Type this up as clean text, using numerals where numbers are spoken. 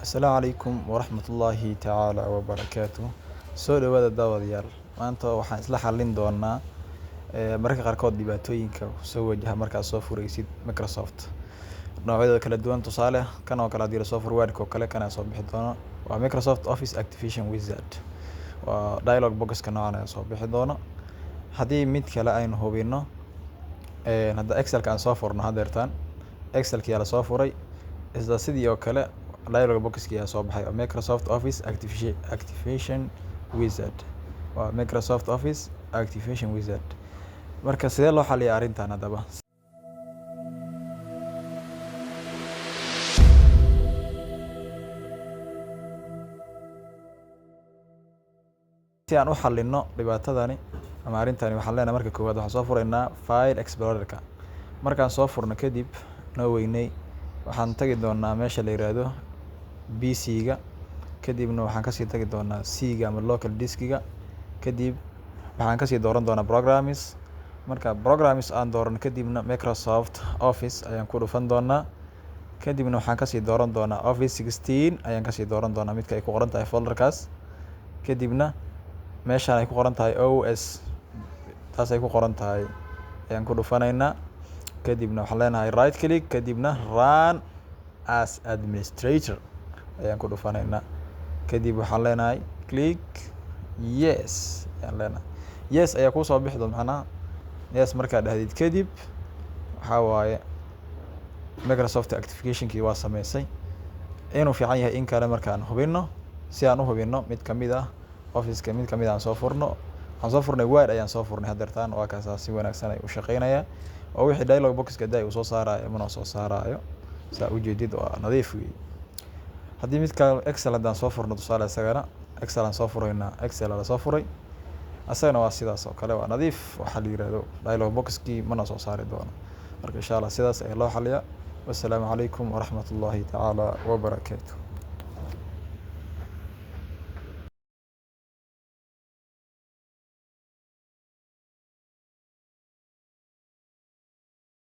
السلام عليكم ورحمة الله تعالى وبركاته. soo dhawaada daawadayaal. Maanta waxaan isla xallin doonaa mararka qaarkood dhibaatooyinka soo wajaha markaad soo furaysid Microsoft. Noocyada kala duwan tusaale kan oo kala diiro soo Word oo kale kana soo bixi doono waa Microsoft Office Activation Wizard. Waa dialog box ka noocan soo bixi doono. Haddii mid kale aynu hubino hadda Excel ka aan soo furno hadeertaan Excel ka la soo furay isla sidii oo kale dialog box ka soo baxay Microsoft Office Activation Wizard. waa Microsoft Office Activation Wizard. marka sidee loo xalliyaa arrintan hadaba? si aan u xallino dhibaatadani ama arintani waxaan leenahay marka koowaad waxaan soo furaynaa File Explorer-ka. markaan soo furno kadib noo weynay waxaan tagi doonaa meesha la yiraahdo PC-ga kadibna waxaan ka sii tagi doonaa C-ga ama local disk-ga kadib waxaan ka sii dooran doonaa programs. marka programs aan dooran kadibna Microsoft Office ayaan ku dhufan doonaa kadibna waxaan ka sii dooran doonaa Office 16 ayaan ka sii dooran doonaa midka ay ku qoran tahay folderkaas kadibna meeshaan ay ku qoran tahay OS taas ay ku qoran tahay ayaan ku dhufanaynaa kadibna waxaan leenahay right click kadibna run as administrator ayaan ku dhufanaynaa kadib waxaan leenahay click yes ayaan leenahay yes ayaa ku soo bixi doona yes markaa dhahdid kadib waxa waaye Microsoft Activation-kii waa sameysay inuu fiican yahay in kale markaan hubino si aan u hubino mid kamid ah Office-ka mid kamid aan soo furno waxaan soo furnay Word ayaan soo furnay hadeertaan waa kaas si wanaagsan ay u shaqeynaya oo wixii dialog box-ka day uu soo saarayo mana soo saarayo saa u jeedid waa nadiif weey. haddii midka Excel hadaan soo furno tusaale isagana Excel aan soo furaynaa Excel la soo furay asagana waa sidaas oo kale waa nadiif waxa la yiraahdo dialog box-kii mana soo saari doono. marka insha Allah sidaas ay loo xalliyaa. wassalaamu calaykum waraxmatullaahi tacaala wabarakaatuh.